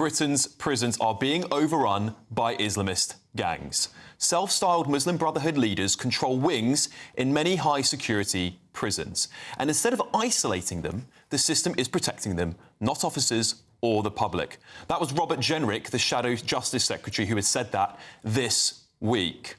Britain's prisons are being overrun by Islamist gangs. Self-styled Muslim Brotherhood leaders control wings in many high-security prisons. And instead of isolating them, the system is protecting them, not officers or the public. That was Robert Jenrick, the shadow Justice Secretary, who had said that this week.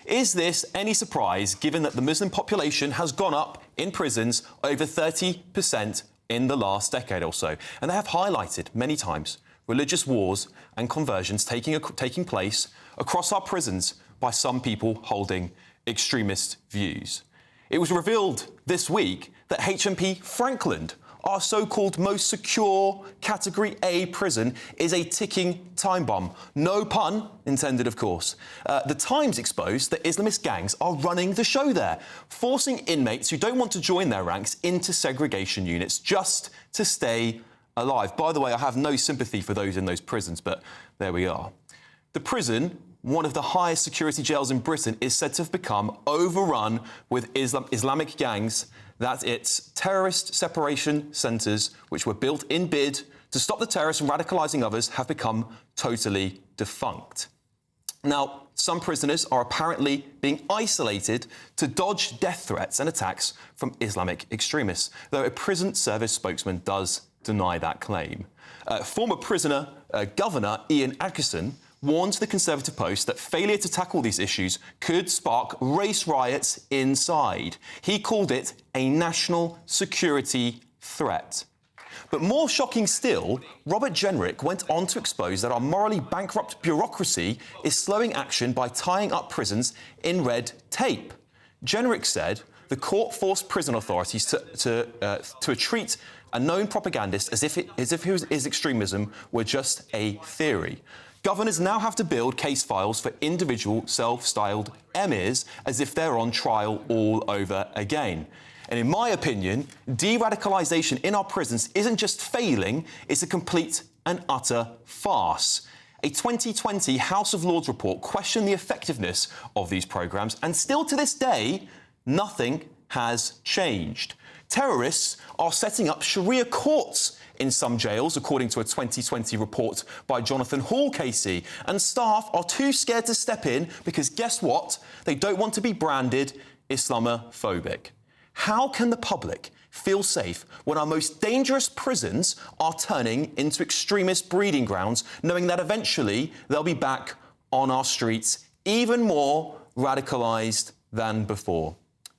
Is this any surprise, given that the Muslim population has gone up in prisons over 30% in the last decade or so? And they have highlighted many times religious wars and conversions taking place across our prisons by some people holding extremist views. It was revealed this week that HMP Frankland, our so-called most secure Category A prison, is a ticking time bomb. No pun intended, of course. The Times exposed that Islamist gangs are running the show there, forcing inmates who don't want to join their ranks into segregation units just to stay alive. By the way, I have no sympathy for those in those prisons, but there we are. The prison, one of the highest security jails in Britain, is said to have become overrun with Islamic gangs. That's its terrorist separation centres, which were built in bid to stop the terrorists from radicalising others, have become totally defunct. Now, some prisoners are apparently being isolated to dodge death threats and attacks from Islamic extremists, though a prison service spokesman does deny that claim. Former prisoner Governor Ian Atkinson warned the Conservative Post that failure to tackle these issues could spark race riots inside. He called it a national security threat. But more shocking still, Robert Jenrick went on to expose that our morally bankrupt bureaucracy is slowing action by tying up prisons in red tape. Jenrick said the court forced prison authorities to treat a known propagandist as if his extremism were just a theory. Governors now have to build case files for individual self-styled emirs as if they're on trial all over again. And in my opinion, de-radicalisation in our prisons isn't just failing, it's a complete and utter farce. A 2020 House of Lords report questioned the effectiveness of these programmes, and still to this day, nothing has changed. Terrorists are setting up Sharia courts in some jails, according to a 2020 report by Jonathan Hall KC, and staff are too scared to step in because guess what? They don't want to be branded Islamophobic. How can the public feel safe when our most dangerous prisons are turning into extremist breeding grounds, knowing that eventually they'll be back on our streets, even more radicalised than before?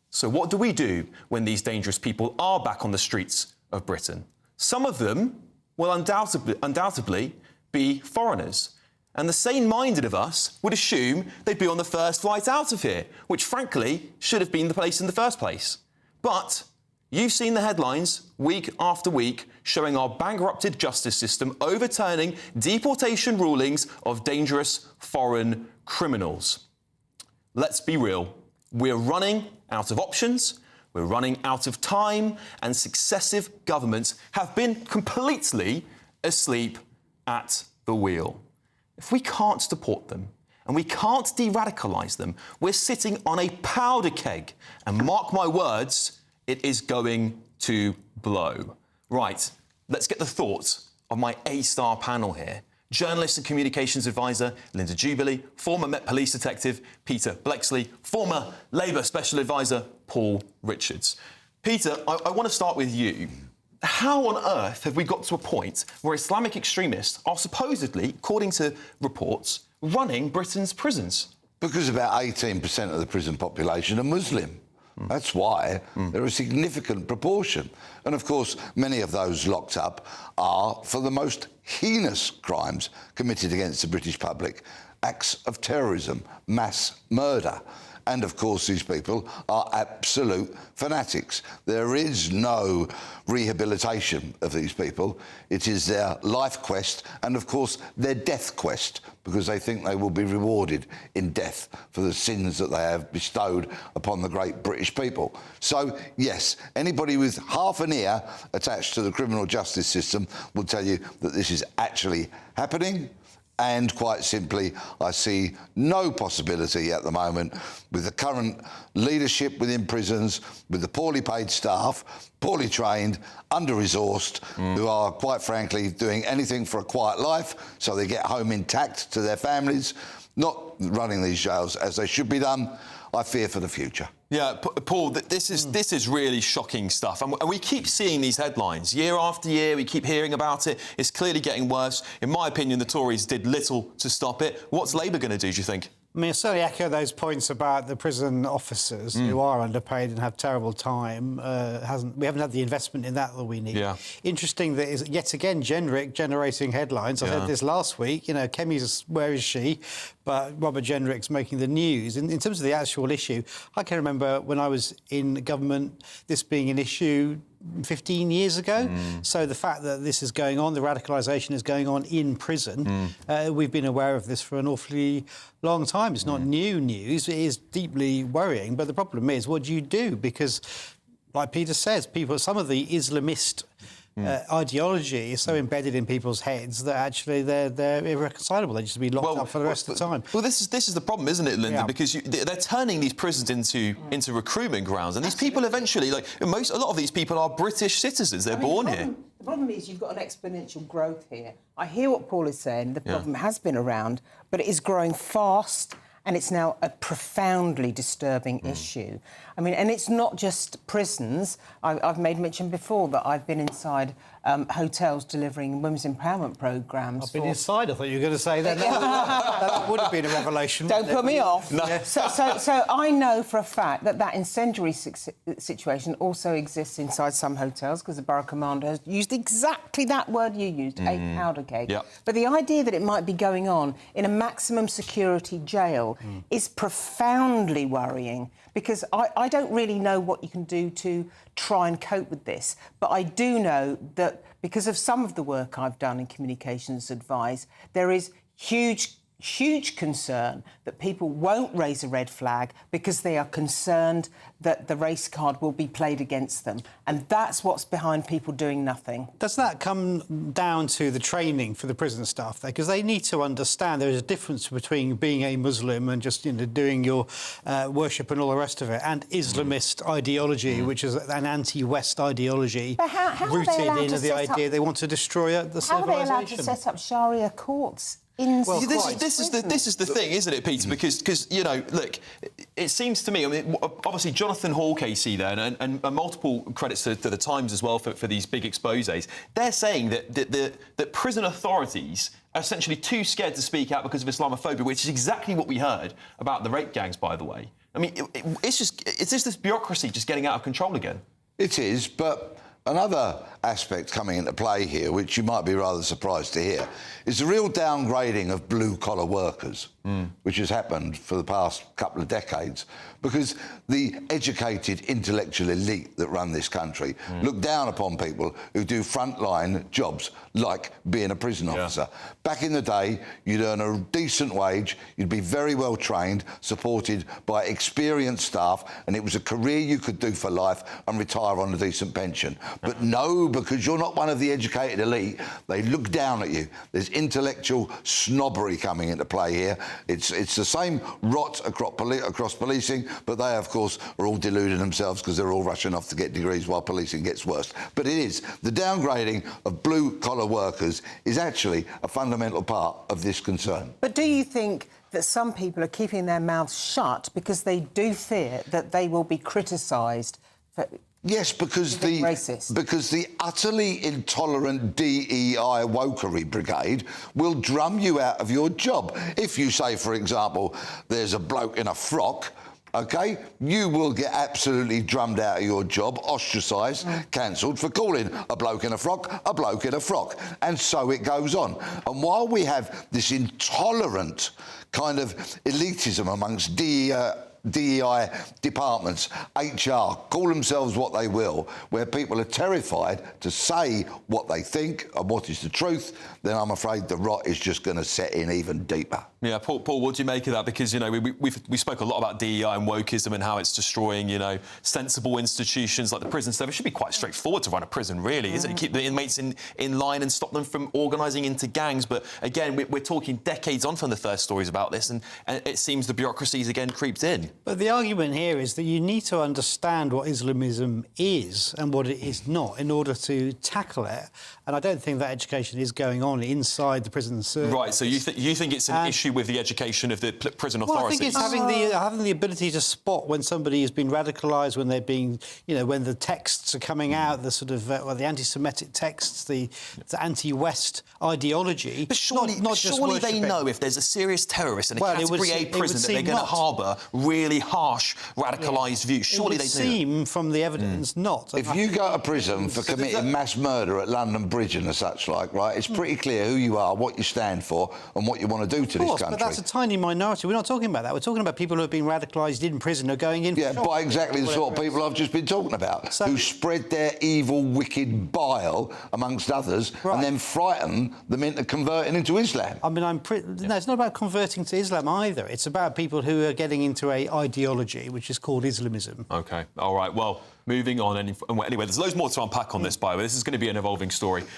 So what do we do when these dangerous people are back on the streets of Britain? Some of them will undoubtedly be foreigners. And the sane-minded of us would assume they'd be on the first flight out of here, which frankly should have been the place in the first place. But you've seen the headlines week after week showing our bankrupted justice system overturning deportation rulings of dangerous foreign criminals. Let's be real. We're running out of options, we're running out of time, and successive governments have been completely asleep at the wheel. If we can't deport them and we can't de-radicalise them, we're sitting on a powder keg. And mark my words, it is going to blow. Right, let's get the thoughts of my A-star panel here. Journalist and communications advisor Linda Jubilee, former Met Police detective Peter Bleksley, former Labour Special Advisor Paul Richards. Peter, I want to start with you. How on earth have we got to a point where Islamic extremists are supposedly, according to reports, running Britain's prisons? Because about 18% of the prison population are Muslim. That's why they're a significant proportion. And, of course, many of those locked up are for the most heinous crimes committed against the British public, acts of terrorism, mass murder. And, of course, these people are absolute fanatics. There is no rehabilitation of these people. It is their life quest and, of course, their death quest, because they think they will be rewarded in death for the sins that they have bestowed upon the great British people. So, yes, anybody with half an ear attached to the criminal justice system will tell you that this is actually happening. And quite simply, I see no possibility at the moment with the current leadership within prisons, with the poorly paid staff, poorly trained, under-resourced, who are, quite frankly, doing anything for a quiet life so they get home intact to their families, not running these jails as they should be done. I fear for the future. Yeah, Paul, this is really shocking stuff. And we keep seeing these headlines year after year. We keep hearing about it. It's clearly getting worse. In my opinion, the Tories did little to stop it. What's Labour going to do, do you think? I mean, I certainly echo those points about the prison officers who are underpaid and have terrible time. We haven't had the investment in that we need. Yeah. Interesting that is yet again Jenrick generating headlines. I said this last week. You know, Kemi's where is she? But Robert Jenrick's making the news. In terms of the actual issue, I can remember when I was in government, this being an issue 15 years ago. So the fact that this is going on, the radicalisation is going on in prison, we've been aware of this for an awfully long time. It's not new news. It is deeply worrying. But the problem is, what do you do? Because, like Peter says, some of the Islamist ideology is so embedded in people's heads that actually they're irreconcilable. They just be locked up for the rest of the time. Well, this is the problem, isn't it, Linda? Yeah. Because they're turning these prisons into recruitment grounds, and these people eventually, a lot of these people are British citizens. They're born here. The problem is you've got an exponential growth here. I hear what Paul is saying. The problem has been around, but it is growing fast. And it's now a profoundly disturbing issue. I mean, and it's not just prisons. I've made mention before that I've been inside hotels delivering women's empowerment programmes. I've been inside. I thought you were going to say that. That would have been a revelation. Don't put me off. No. So I know for a fact that incendiary situation also exists inside some hotels because the borough commander has used exactly that word you used, a powder keg. Yep. But the idea that it might be going on in a maximum security jail is profoundly worrying because I don't really know what you can do to try and cope with this. But I do know that because of some of the work I've done in communications advice, there is huge concern that people won't raise a red flag because they are concerned that the race card will be played against them. And that's what's behind people doing nothing. Does that come down to the training for the prison staff there? Because they need to understand there is a difference between being a Muslim and just doing your worship and all the rest of it, and Islamist ideology, which is an anti-West ideology But how rooted in the idea they want to destroy the civilization. How are they allowed to set up Sharia courts? Well, this is the thing, isn't it, Peter? Because look, it seems to me. I mean, obviously Jonathan Hall, KC, there, and multiple credits to the Times as well for these big exposés. They're saying that prison authorities are essentially too scared to speak out because of Islamophobia, which is exactly what we heard about the rape gangs, by the way. I mean, it's just this bureaucracy just getting out of control again. It is, but another aspect coming into play here, which you might be rather surprised to hear, is the real downgrading of blue-collar workers, which has happened for the past couple of decades, because the educated intellectual elite that run this country look down upon people who do frontline jobs, like being a prison officer. Back in the day, you'd earn a decent wage, you'd be very well trained, supported by experienced staff, and it was a career you could do for life and retire on a decent pension. But no, because you're not one of the educated elite, they look down at you. There's intellectual snobbery coming into play here. It's the same rot across policing, but they, of course, are all deluding themselves because they're all rushing off to get degrees while policing gets worse. But it is. The downgrading of blue-collar workers is actually a fundamental part of this concern. But do you think that some people are keeping their mouths shut because they do fear that they will be criticised for... Yes, because the utterly intolerant DEI wokery brigade will drum you out of your job. If you say, for example, there's a bloke in a frock, OK, you will get absolutely drummed out of your job, ostracised, cancelled for calling a bloke in a frock. And so it goes on. And while DEI departments, HR, call themselves what they will, where people are terrified to say what they think and what is the truth, then I'm afraid the rot is just going to set in even deeper. Yeah, Paul, what do you make of that? Because, you know, we spoke a lot about DEI and wokeism and how it's destroying, you know, sensible institutions like the prison service. It should be quite straightforward to run a prison, really, isn't it? Keep the inmates in line and stop them from organising into gangs. But, again, we're talking decades on from the first stories about this, and it seems the bureaucracy's again creeped in. But the argument here is that you need to understand what Islamism is and what it is not in order to tackle it. And I don't think that education is going on inside the prison service. Right, so you think it's an issue with the education of the prison authorities? Well, I think it's having the ability to spot when somebody has been radicalised, when they're being, you know, when the texts are coming out, the sort of the anti-Semitic texts, the anti-West ideology. But surely, surely they know if there's a serious terrorist in a Category A prison that they're going to harbour really harsh, radicalised views. Surely they do. It would seem from the evidence not. If you go to prison for committing mass murder at London Bridge and such like, right, it's pretty clear who you are, what you stand for and what you want to do to this country. But that's a tiny minority. We're not talking about that. We're talking about people who have been radicalised in prison or going in. Yeah, by exactly the sort of people I've just been talking about, who spread their evil, wicked bile amongst others and then frighten them into converting into Islam. I mean, no, it's not about converting to Islam either. It's about people who are getting into a ideology which is called Islamism. OK, all right, well, moving on. Anyway, there's loads more to unpack on this, by the way. This is going to be an evolving story.